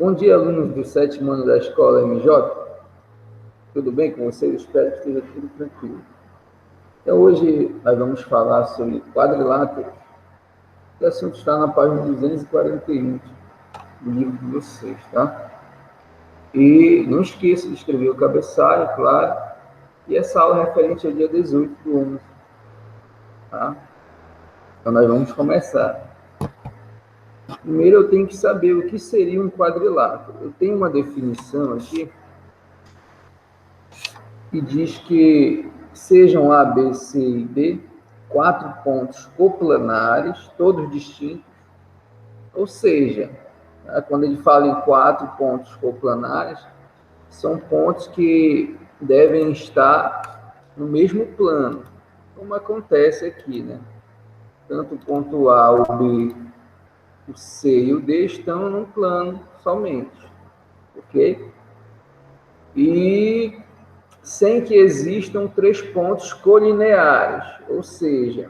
Bom dia, alunos do 7º ano da escola MJ. Tudo bem com vocês? Espero que esteja tudo tranquilo. Então, hoje nós vamos falar sobre quadriláteros. O assunto está na página 241 do livro de vocês, tá? E não esqueça de escrever o cabeçalho, claro. E essa aula é referente ao dia 18 do 11, tá? Então, nós vamos começar. Primeiro, eu tenho que saber o que seria um quadrilátero. Eu tenho uma definição aqui que diz que sejam A, B, C e D 4 pontos coplanares, todos distintos. Ou seja, quando ele fala em 4 pontos coplanares, são pontos que devem estar no mesmo plano, como acontece aqui, né? Tanto o ponto A, o B, o C e o D estão num plano somente, ok? E sem que existam 3 pontos colineares, ou seja,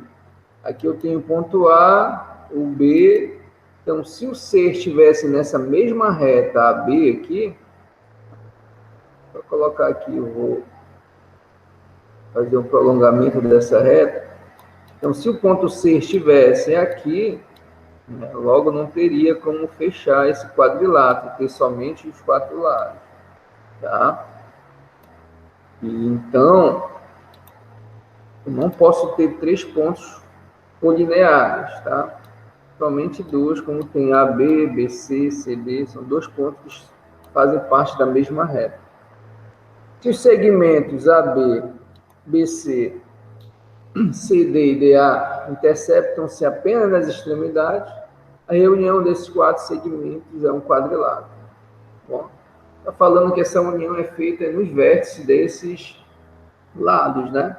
aqui eu tenho o ponto A, o B, então se o C estivesse nessa mesma reta AB aqui, vou colocar aqui, eu vou fazer um prolongamento dessa reta, então se o ponto C estivesse aqui, né, logo não teria como fechar esse quadrilátero, ter somente os 4 lados, tá? E então, eu não posso ter 3 pontos colineares, tá? Somente 2, como tem AB, BC, CD, são 2 pontos que fazem parte da mesma reta. Se os segmentos AB, BC, CD e DA interceptam-se apenas nas extremidades, a reunião desses 4 segmentos é um quadrilátero. Bom, está falando que essa união é feita nos vértices desses lados, né?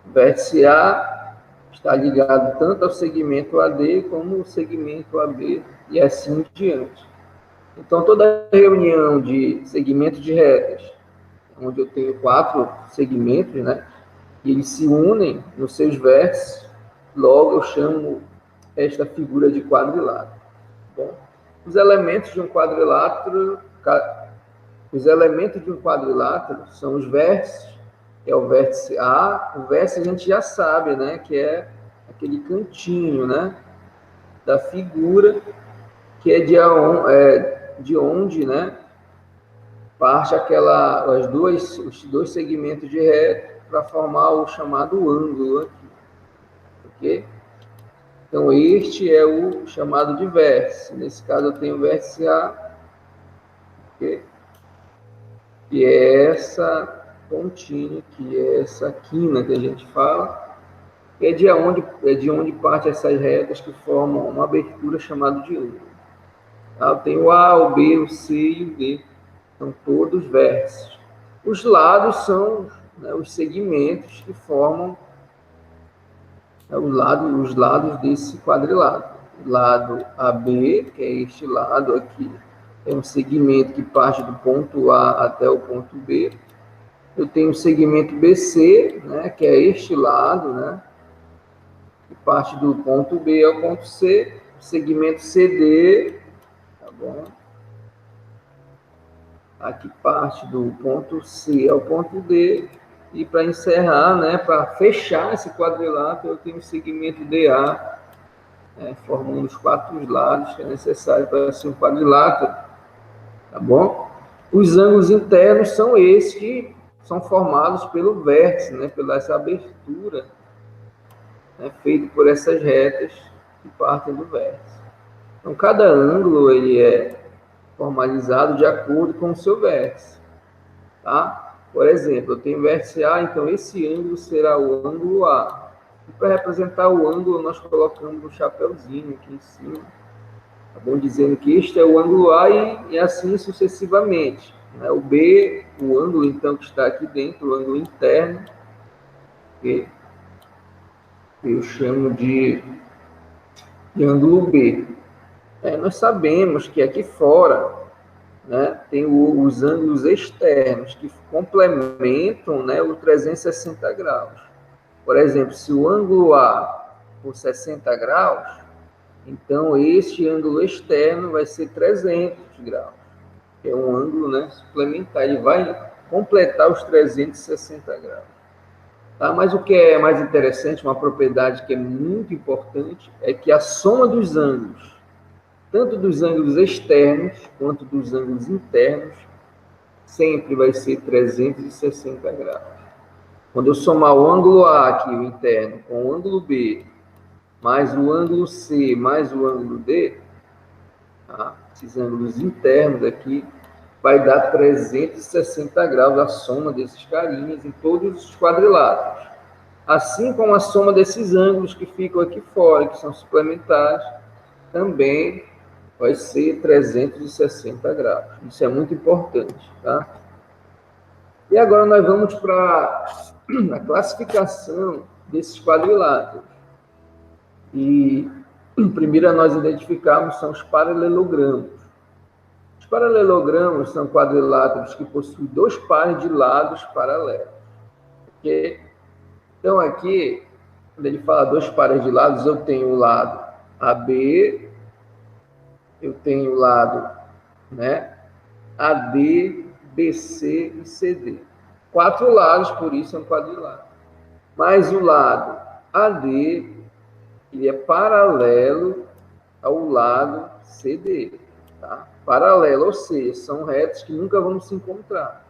O vértice A está ligado tanto ao segmento AD como ao segmento AB e assim em diante. Então, toda reunião de segmentos de retas, onde eu tenho 4 segmentos, né? E eles se unem nos seus vértices, logo eu chamo esta figura de quadrilátero. Bom, os elementos de um quadrilátero são os vértices, que é o vértice A. O vértice a gente já sabe, né, que é aquele cantinho, né, da figura, que é de onde, né, parte os dois segmentos de reta para formar o chamado ângulo aqui, ok? Então, este é o chamado de vértice. Nesse caso, eu tenho o vértice A, ok? Que é essa pontinha, que é essa quina que a gente fala, é de onde parte essas retas que formam uma abertura chamada de ângulo. Tá? Eu tenho o A, o B, o C e o D. São todos vértices. Os lados são, né, os segmentos que formam, né, os lados desse quadrilátero. O lado AB, que é este lado aqui, é um segmento que parte do ponto A até o ponto B. Eu tenho o segmento BC, né, que é este lado, né, que parte do ponto B ao ponto C. O segmento CD, tá bom? Aqui parte do ponto C ao ponto D. E para encerrar, né, para fechar esse quadrilátero, eu tenho o segmento DA, né, formando os 4 lados que é necessário para ser um quadrilátero, tá bom? Os ângulos internos são esses que são formados pelo vértice, né, pela essa abertura, né, feita por essas retas que partem do vértice. Então, cada ângulo ele é formalizado de acordo com o seu vértice, tá? Por exemplo, eu tenho vértice A, então esse ângulo será o ângulo A. E para representar o ângulo, nós colocamos um chapéuzinho aqui em cima, tá bom? Dizendo que este é o ângulo A e assim sucessivamente. Né? O B, o ângulo então que está aqui dentro, o ângulo interno, que eu chamo de ângulo B. Nós sabemos que aqui fora, né, tem os ângulos externos que complementam, né, o 360 graus. Por exemplo, se o ângulo A for 60 graus, então este ângulo externo vai ser 300 graus. que é um ângulo, né, suplementar, ele vai completar os 360 graus. Tá? Mas o que é mais interessante, uma propriedade que é muito importante, é que a soma dos ângulos, tanto dos ângulos externos quanto dos ângulos internos, sempre vai ser 360 graus. Quando eu somar o ângulo A aqui, o interno, com o ângulo B, mais o ângulo C, mais o ângulo D, tá? Esses ângulos internos aqui, vai dar 360 graus a soma desses carinhas em todos os quadriláteros. Assim como a soma desses ângulos que ficam aqui fora, que são suplementares, também vai ser 360 graus. Isso é muito importante, tá? E agora nós vamos para a classificação desses quadriláteros. E primeiro a nós identificarmos são os paralelogramos. Os paralelogramas são quadriláteros que possuem dois pares de lados paralelos. Okay? Então aqui, quando ele fala dois pares de lados, eu tenho o lado AB, eu tenho o lado, né, AD, BC e CD. 4 lados, por isso é um quadrilátero. Mas o lado AD, ele é paralelo ao lado CD. Tá? Paralelo, ou seja, são retas que nunca vão se encontrar.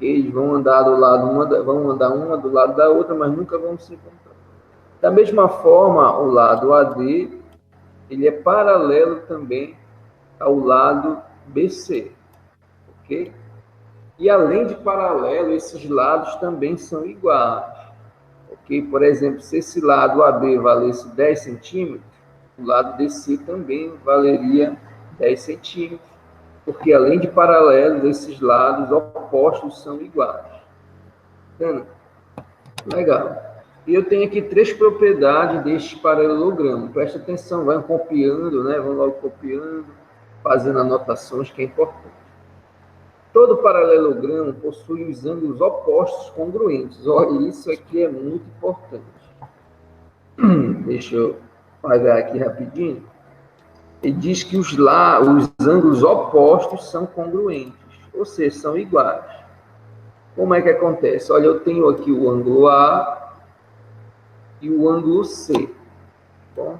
Eles vão andar do lado, vão andar uma do lado da outra, mas nunca vão se encontrar. Da mesma forma, o lado AD, ele é paralelo também ao lado BC. Ok? E além de paralelo, esses lados também são iguais. Ok? Por exemplo, se esse lado AB valesse 10 centímetros, o lado DC também valeria 10 centímetros. Porque além de paralelos, esses lados opostos são iguais. Entendeu? Legal. E eu tenho aqui 3 propriedades deste paralelogramo. Presta atenção, vai copiando, né? Vão logo copiando, fazendo anotações, que é importante. Todo paralelogramo possui os ângulos opostos congruentes. Olha, isso aqui é muito importante. Deixa eu apagar aqui rapidinho. Ele diz que os ângulos opostos são congruentes, ou seja, são iguais. Como é que acontece? Olha, eu tenho aqui o ângulo A e o ângulo C. Bom,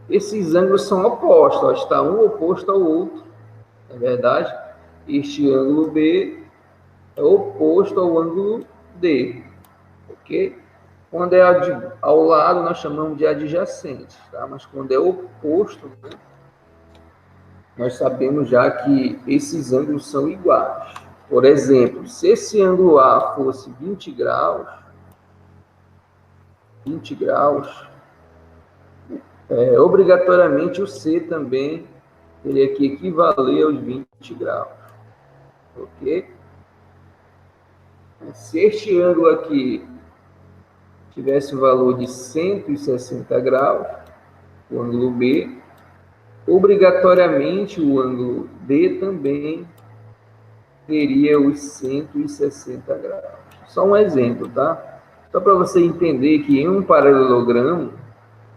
esses ângulos são opostos, ó, está um oposto ao outro, não é verdade? Este ângulo B é oposto ao ângulo D, ok? Quando é ao lado, nós chamamos de adjacentes, tá? Mas quando é oposto, né, nós sabemos já que esses ângulos são iguais. Por exemplo, se esse ângulo A fosse 20 graus, obrigatoriamente o C também teria que equivaler aos 20 graus. Ok? Se este ângulo aqui tivesse um valor de 160 graus, o ângulo B, obrigatoriamente o ângulo D também teria os 160 graus. Só um exemplo, tá? Só para você entender que em um paralelogramo,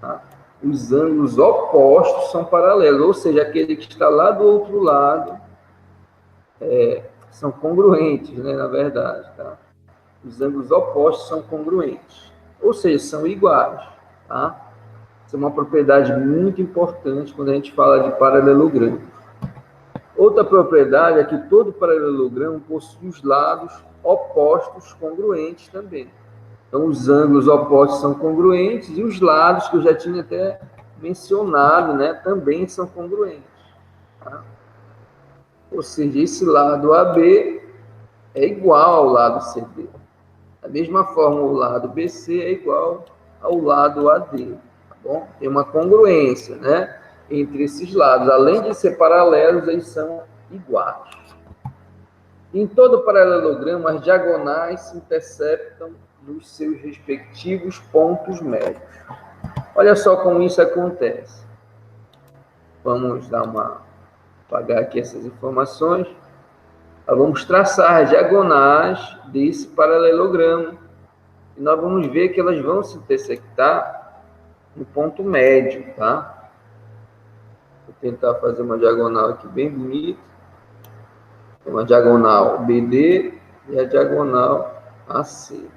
tá, os ângulos opostos são paralelos, ou seja, aquele que está lá do outro lado são congruentes, né, na verdade, tá? Os ângulos opostos são congruentes, ou seja, são iguais, tá? Isso é uma propriedade muito importante quando a gente fala de paralelogramo. Outra propriedade é que todo paralelogramo possui os lados opostos congruentes também. Então, os ângulos opostos são congruentes e os lados, que eu já tinha até mencionado, né, também são congruentes. Tá? Ou seja, esse lado AB é igual ao lado CD. Da mesma forma, o lado BC é igual ao lado AD. Tá bom? Tem uma congruência, né, entre esses lados. Além de ser paralelos, eles são iguais. Em todo paralelogramo, as diagonais se interceptam nos seus respectivos pontos médios. Olha só como isso acontece. Vamos apagar aqui essas informações. Vamos traçar as diagonais desse paralelogramo. E nós vamos ver que elas vão se intersectar no ponto médio, tá? Vou tentar fazer uma diagonal aqui bem bonita. Uma diagonal BD e a diagonal AC.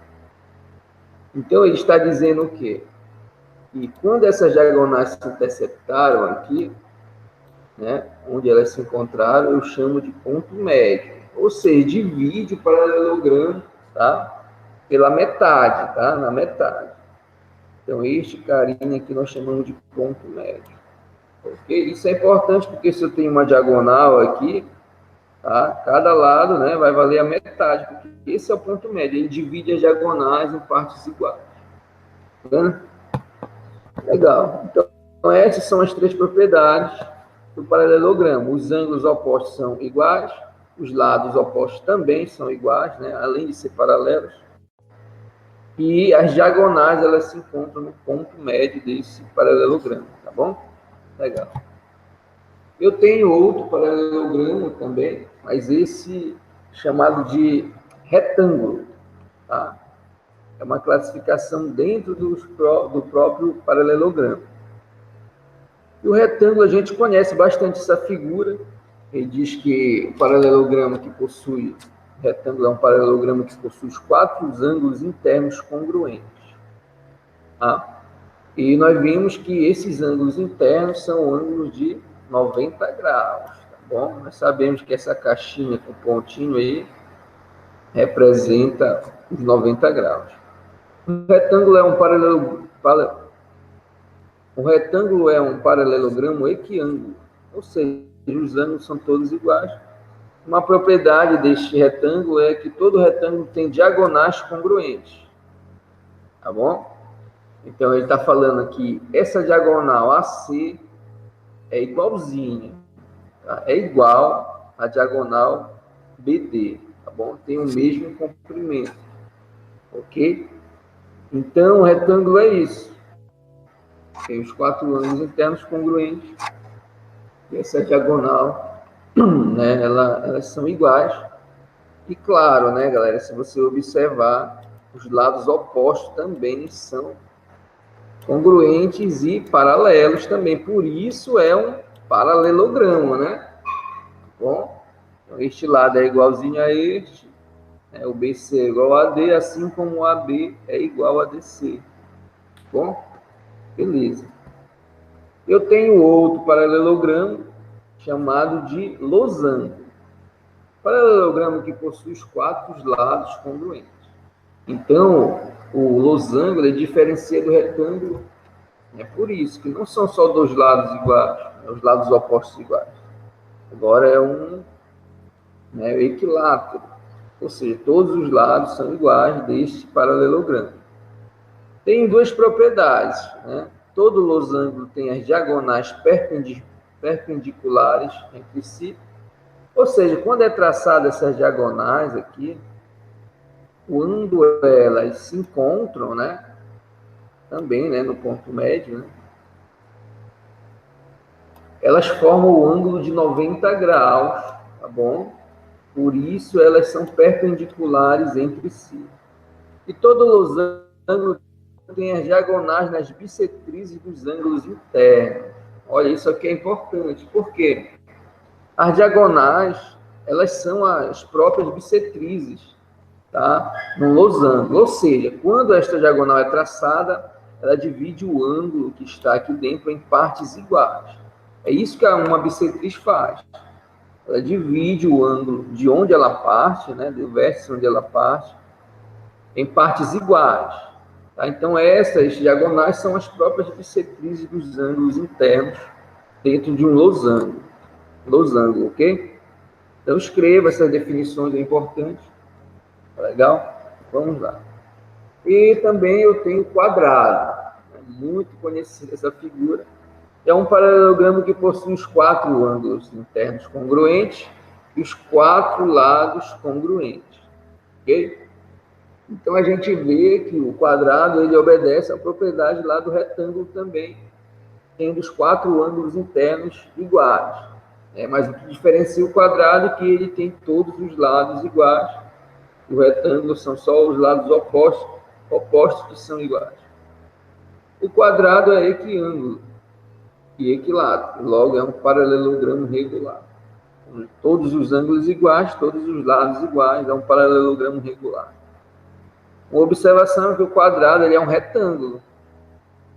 Então, ele está dizendo o quê? Que quando essas diagonais se interceptaram aqui, né, onde elas se encontraram, eu chamo de ponto médio. Ou seja, divide o paralelogramo, tá, pela metade, tá? Na metade. Então, este carinha aqui nós chamamos de ponto médio. Ok? Isso é importante porque se eu tenho uma diagonal aqui, tá? Cada lado, né, vai valer a metade, porque esse é o ponto médio. Ele divide as diagonais em partes iguais. Tá vendo? Legal. Então, essas são as três propriedades do paralelogramo. Os ângulos opostos são iguais, os lados opostos também são iguais, né, além de ser paralelos. E as diagonais, elas se encontram no ponto médio desse paralelogramo, tá bom? Legal. Eu tenho outro paralelogramo também, mas esse chamado de retângulo, tá? É uma classificação dentro do próprio paralelogramo. E o retângulo, a gente conhece bastante essa figura. Ele diz que o paralelogramo que possui, retângulo é um paralelogramo que possui os 4 ângulos internos congruentes. Tá? E nós vimos que esses ângulos internos são ângulos de 90 graus. Tá bom? Nós sabemos que essa caixinha com pontinho aí representa os 90 graus. O retângulo é um paralelogramo equiângulo, ou seja, os ângulos são todos iguais. Uma propriedade deste retângulo é que todo retângulo tem diagonais congruentes. Tá bom? Então, ele está falando aqui, essa diagonal AC é igualzinha, tá? É igual à diagonal BD, tá bom? Tem o mesmo comprimento, ok? Então, o retângulo é isso. Tem os 4 ângulos internos congruentes. E essa diagonal, né, elas são iguais. E claro, né, galera, se você observar, os lados opostos também são congruentes e paralelos também. Por isso é um paralelogramo, né? Bom, então este lado é igualzinho a este, né? O BC é igual a AD, assim como o AB é igual a DC. Bom, beleza. Eu tenho outro paralelogramo chamado de losango. Paralelogramo que possui os 4 lados congruentes. Então, o losango ele diferencia do retângulo. É por isso que não são só 2 lados iguais, os lados opostos iguais. Agora é um, né, equilátero, ou seja, todos os lados são iguais deste paralelogramo. Tem 2 propriedades, né? Todo losango tem as diagonais perpendiculares entre si, ou seja, quando é traçado essas diagonais aqui, quando elas se encontram, né, também, né, no ponto médio, né, elas formam o ângulo de 90 graus, tá bom? Por isso elas são perpendiculares entre si. E todo losango tem as diagonais nas bissetrizes dos ângulos internos. Olha, isso aqui é importante. Por quê? As diagonais, elas são as próprias bissetrizes, tá? No losango. Ou seja, quando esta diagonal é traçada, ela divide o ângulo que está aqui dentro em partes iguais. É isso que uma bissetriz faz. Ela divide o ângulo de onde ela parte, né, do vértice onde ela parte, em partes iguais. Tá? Então, essas diagonais são as próprias bissetrizes dos ângulos internos dentro de um losango. Losango, ok? Então, escreva essas definições, é importante. Tá legal? Vamos lá. E também eu tenho quadrado. Muito conhecida essa figura. É um paralelogramo que possui os 4 ângulos internos congruentes e os 4 lados congruentes. Ok? Então, a gente vê que o quadrado ele obedece à propriedade lá do retângulo também, tendo os 4 ângulos internos iguais. Mas o que diferencia o quadrado é que ele tem todos os lados iguais. O retângulo são só os lados opostos que são iguais. O quadrado é equiângulo e equilátero, logo é um paralelogramo regular. Todos os ângulos iguais, todos os lados iguais, é um paralelogramo regular. Uma observação é que o quadrado ele é um retângulo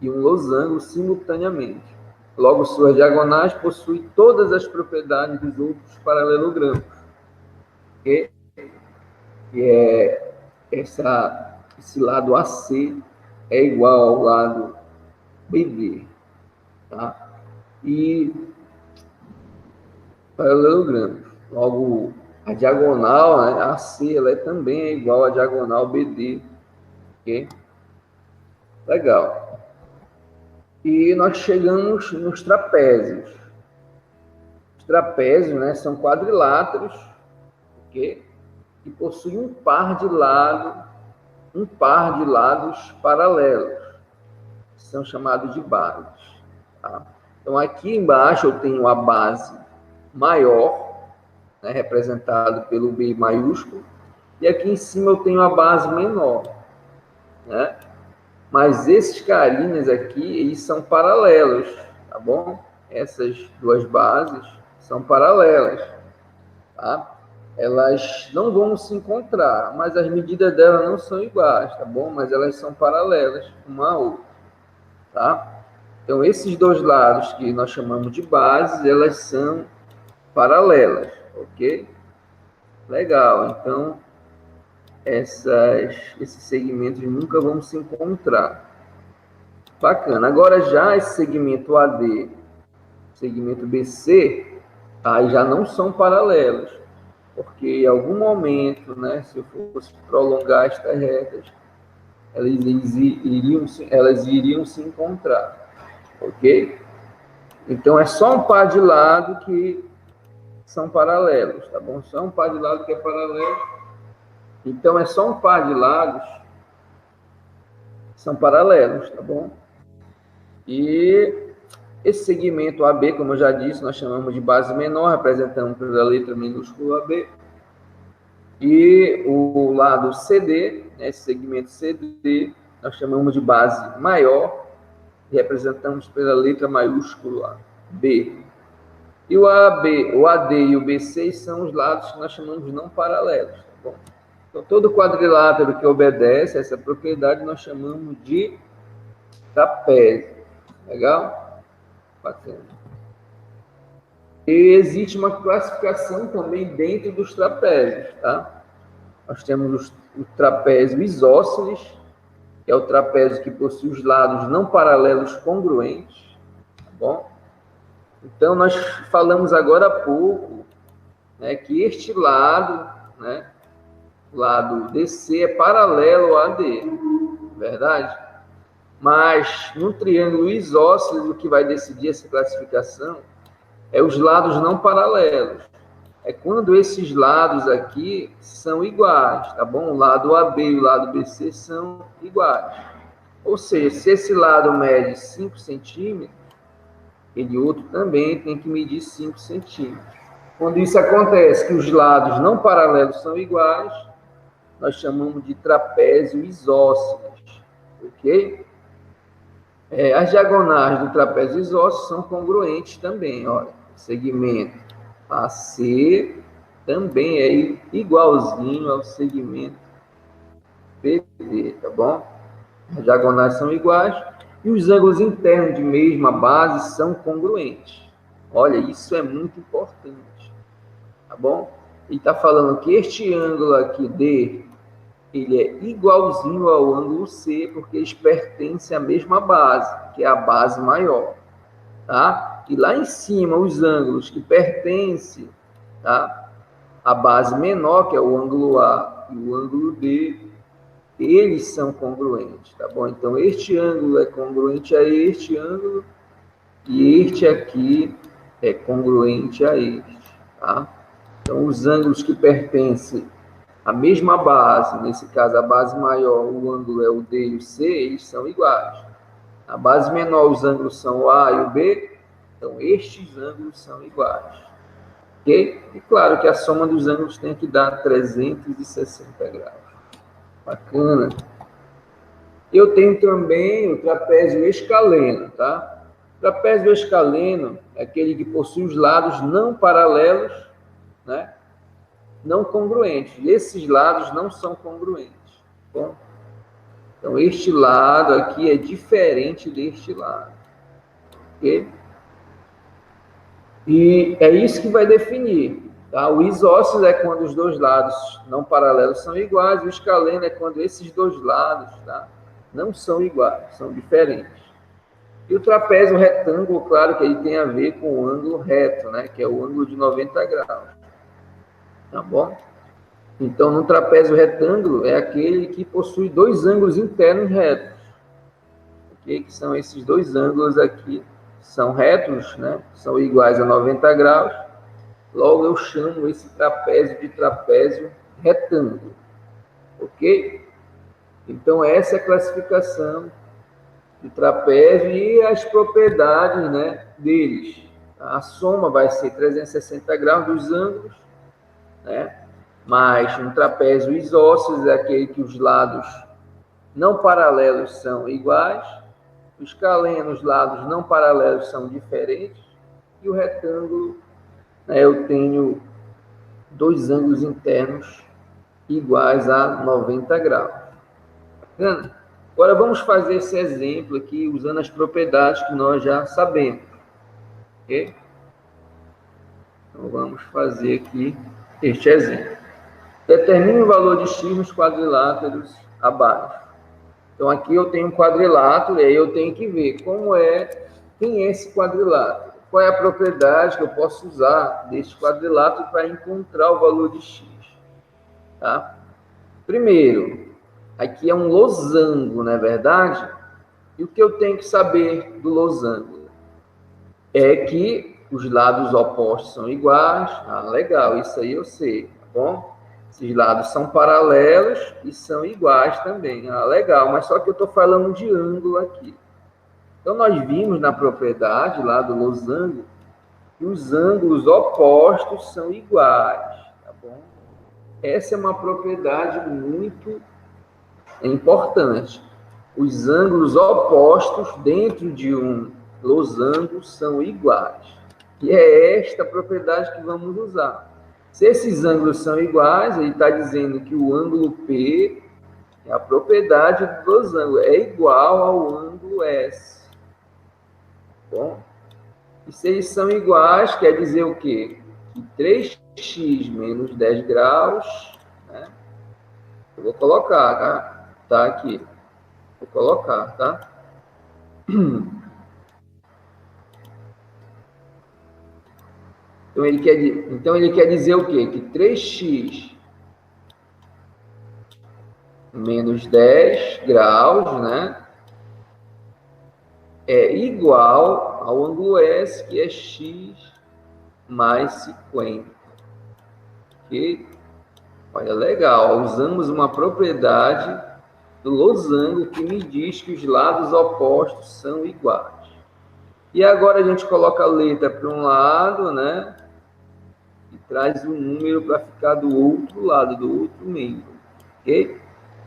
e um losango simultaneamente. Logo, suas diagonais possuem todas as propriedades dos outros paralelogramos. E esse lado AC é igual ao lado BD. Tá? E paralelogramos. Logo, a diagonal, né, AC, ela também é igual à diagonal BD. Ok? Legal. E nós chegamos nos trapézios. Os trapézios, né, são quadriláteros, ok? Que possuem um par de lados paralelos, que são chamados de bases. Tá? Então, aqui embaixo eu tenho a base maior, né, representado pelo B maiúsculo, e aqui em cima eu tenho a base menor, né? Mas esses carinhas aqui, eles são paralelos, tá bom? Essas duas bases são paralelas, tá? Elas não vão se encontrar, mas as medidas delas não são iguais, tá bom? Mas elas são paralelas uma à outra, tá? Então, esses dois lados que nós chamamos de bases, elas são paralelas, ok? Legal, então, esses segmentos nunca vão se encontrar. Bacana. Agora, já esse segmento AD, segmento BC, aí já não são paralelos, porque em algum momento, né, se eu fosse prolongar estas retas, elas iriam se encontrar, ok? Então, é só um par de lado que são paralelos, tá bom? Só um par de lado que é paralelo. Então, é só um par de lados que são paralelos, tá bom? E esse segmento AB, como eu já disse, nós chamamos de base menor, representando pela letra minúscula AB. E o lado CD, né, esse segmento CD, nós chamamos de base maior, e representamos pela letra maiúscula B. E o AB, o AD e o BC são os lados que nós chamamos de não paralelos, tá bom? Então, todo quadrilátero que obedece a essa propriedade nós chamamos de trapézio. Legal? Bacana. E existe uma classificação também dentro dos trapézios, tá? Nós temos o trapézio isósceles, que é o trapézio que possui os lados não paralelos congruentes, tá bom? Então, nós falamos agora há pouco, né, que este lado, né, o lado DC é paralelo ao AD, verdade? Mas, no triângulo isósceles, o que vai decidir essa classificação é os lados não paralelos. É quando esses lados aqui são iguais, tá bom? O lado AB e o lado BC são iguais. Ou seja, se esse lado mede 5 centímetros, ele outro também tem que medir 5 centímetros. Quando isso acontece, que os lados não paralelos são iguais, nós chamamos de trapézio isósceles, ok? As diagonais do trapézio isósceles são congruentes também, olha. O segmento AC também é igualzinho ao segmento BD, tá bom? As diagonais são iguais e os ângulos internos de mesma base são congruentes. Olha, isso é muito importante, tá bom? Ele está falando que este ângulo aqui D, ele é igualzinho ao ângulo C, porque eles pertencem à mesma base, que é a base maior, tá? E lá em cima, os ângulos que pertencem, tá, à base menor, que é o ângulo A e o ângulo D, eles são congruentes, tá bom? Então, este ângulo é congruente a este ângulo e este aqui é congruente a este, tá? Então, os ângulos que pertencem à mesma base, nesse caso, a base maior, o ângulo é o D e o C, eles são iguais. A base menor, os ângulos são o A e o B, então estes ângulos são iguais. Ok? E claro que a soma dos ângulos tem que dar 360 graus. Bacana. Eu tenho também o trapézio escaleno, tá? O trapézio escaleno é aquele que possui os lados não paralelos né, não congruentes. Esses lados não são congruentes. Bom? Então, este lado aqui é diferente deste lado. Ok? E é isso que vai definir. Tá? O isósceles é quando os dois lados não paralelos são iguais, o escaleno é quando esses dois lados, tá, não são iguais, são diferentes. E o trapézio retângulo, claro que ele tem a ver com o ângulo reto, né, que é o ângulo de 90 graus. Tá bom? Então, no trapézio retângulo é aquele que possui dois ângulos internos retos. Okay? Que são esses dois ângulos aqui. São retos, né? São iguais a 90 graus. Logo, eu chamo esse trapézio de trapézio retângulo. Ok? Então, essa é a classificação de trapézio e as propriedades, né, deles. A soma vai ser 360 graus dos ângulos, né? Mas um trapézio isósceles é aquele que os lados não paralelos são iguais, os escaleno, os lados não paralelos são diferentes, e o retângulo, né, eu tenho dois ângulos internos iguais a 90 graus. Agora vamos fazer esse exemplo aqui usando as propriedades que nós já sabemos. Ok? Então vamos fazer aqui este exemplo. Determine o valor de x nos quadriláteros abaixo. Então, aqui eu tenho um quadrilátero, e aí eu tenho que ver quem é esse quadrilátero. Qual é a propriedade que eu posso usar desse quadrilátero para encontrar o valor de x. Tá? Primeiro, aqui é um losango, não é verdade? E o que eu tenho que saber do losango? É que os lados opostos são iguais. Ah, legal, isso aí eu sei, tá bom? Esses lados são paralelos e são iguais também. Ah, legal, mas só que eu estou falando de ângulo aqui. Então, nós vimos na propriedade lá do losango que os ângulos opostos são iguais, tá bom? Essa é uma propriedade muito importante. Os ângulos opostos dentro de um losango são iguais. E é esta propriedade que vamos usar. Se esses ângulos são iguais, ele está dizendo que o ângulo P, é a propriedade do losango, é igual ao ângulo S. Bom, e se eles são iguais, quer dizer o quê? Que 3x menos 10 graus, né? Eu vou colocar, tá? Tá aqui. Vou colocar, tá? Então, ele quer dizer o quê? Que 3x menos 10 graus, né? É igual ao ângulo S, que é x mais 50. Ok? Olha, legal. Usamos uma propriedade do losango que me diz que os lados opostos são iguais. E agora a gente coloca a letra para um lado, né? E traz o número para ficar do outro lado, do outro membro. Ok?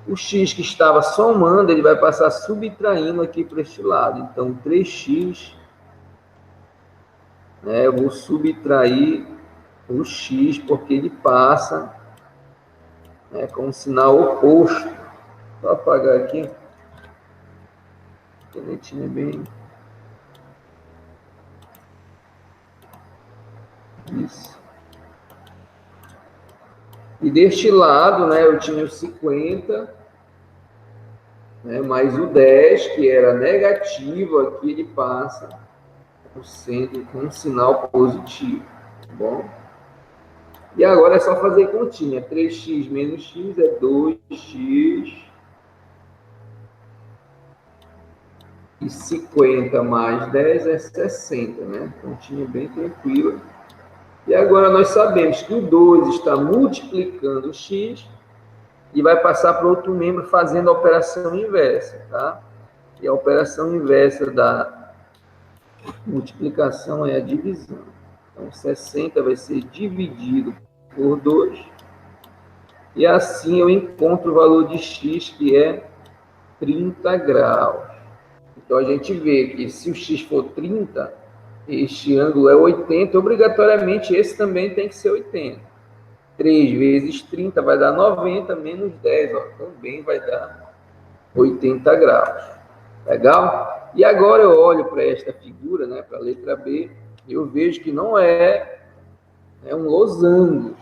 O x que estava somando, ele vai passar subtraindo aqui para este lado. Então, 3x, né, eu vou subtrair o x, porque ele passa, né, com um sinal oposto. Vou apagar aqui. A canetinha é bem... Isso. E deste lado, né, eu tinha o 50, né, mais o 10, que era negativo, aqui ele passa sendo com um sinal positivo, tá bom? E agora é só fazer continha. 3x menos x é 2x. E 50 mais 10 é 60, né? Continha bem tranquila. E agora nós sabemos que o 2 está multiplicando o x e vai passar para outro membro fazendo a operação inversa, tá? E a operação inversa da multiplicação é a divisão. Então, 60 vai ser dividido por 2. E assim eu encontro o valor de x, que é 30 graus. Então, a gente vê que se o x for 30, este ângulo é 80, obrigatoriamente esse também tem que ser 80. 3 vezes 30 vai dar 90, menos 10, ó, também vai dar 80 graus. Legal? E agora eu olho para esta figura, né, para a letra B, e eu vejo que não é um losango,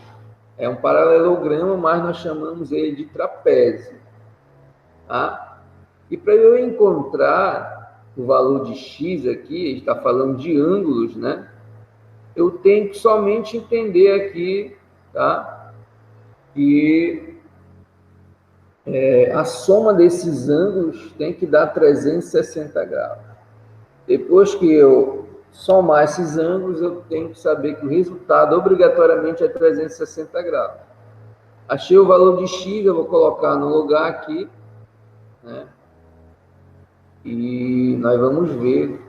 é um paralelograma, mas nós chamamos ele de trapézio. Tá? E para eu encontrar o valor de x aqui, a gente está falando de ângulos, né? Eu tenho que somente entender aqui, tá? Que a soma desses ângulos tem que dar 360 graus. Depois que eu somar esses ângulos, eu tenho que saber que o resultado obrigatoriamente é 360 graus. Achei o valor de x, eu vou colocar no lugar aqui, né? E nós vamos ver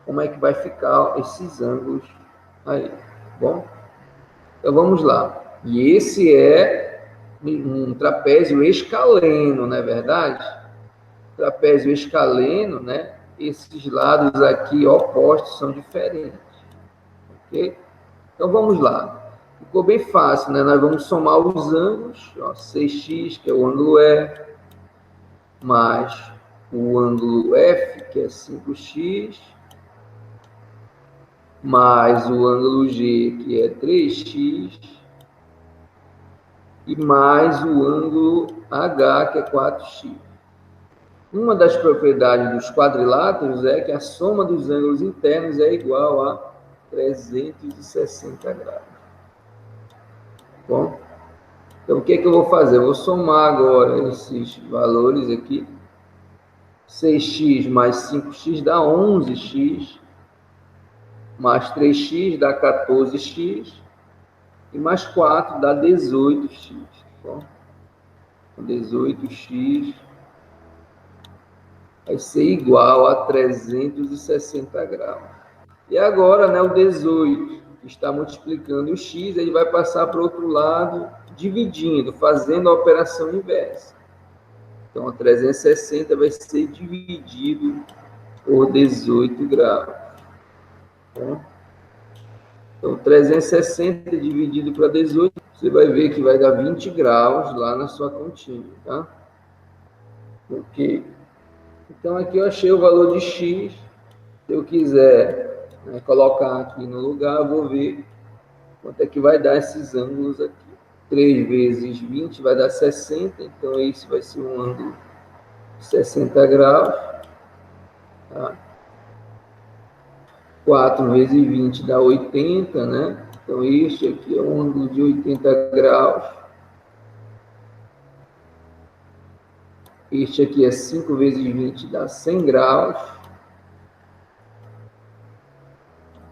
como é que vai ficar esses ângulos aí, bom? Então vamos lá. E esse é um trapézio escaleno, não é verdade? Trapézio escaleno, né? Esses lados aqui opostos são diferentes, ok? Então vamos lá. Ficou bem fácil, né? Nós vamos somar os ângulos, ó, 6x, que é o ângulo E, mais o ângulo F, que é 5x, mais o ângulo G, que é 3x, e mais o ângulo H, que é 4x. Uma das propriedades dos quadriláteros é que a soma dos ângulos internos é igual a 360 graus. Bom, então o que é que eu vou fazer? Eu vou somar agora esses valores aqui. 6x mais 5x dá 11x, mais 3x dá 14x, e mais 4 dá 18x. Bom, 18x vai ser igual a 360 graus. E agora, né, o 18 está multiplicando o x, ele vai passar para o outro lado, dividindo, fazendo a operação inversa. Então, a 360 vai ser dividido por 18 graus. Então, 360 dividido para 18, você vai ver que vai dar 20 graus lá na sua continha, tá? Ok. Então, aqui eu achei o valor de x. Se eu quiser, né, colocar aqui no lugar, eu vou ver quanto é que vai dar esses ângulos aqui. 3 vezes 20 vai dar 60, então isso vai ser um ângulo de 60 graus. Tá? 4 vezes 20 dá 80, né? Então, este aqui é um ângulo de 80 graus. Este aqui é 5 vezes 20 dá 100 graus.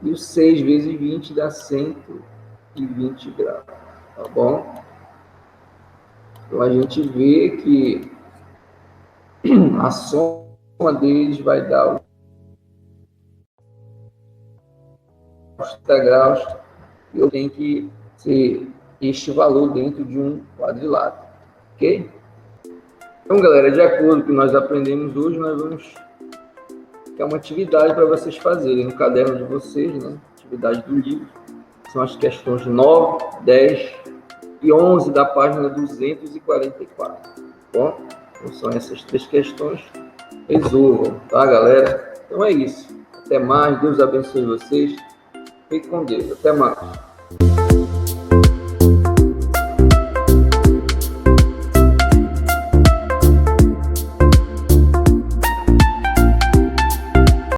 E o 6 vezes 20 dá 120 graus. Tá bom? Então, a gente vê que a soma deles vai dar 30 graus. Eu tenho que ser este valor dentro de um quadrilátero. Ok? Então, galera, de acordo com o que nós aprendemos hoje, nós vamos ter uma atividade para vocês fazerem no caderno de vocês, né? Atividade do livro. São as questões 9, 10 e 11 da página 244. Bom, então são essas 3 questões. Resolvam, tá, galera? Então é isso. Até mais. Deus abençoe vocês. Fique com Deus. Até mais.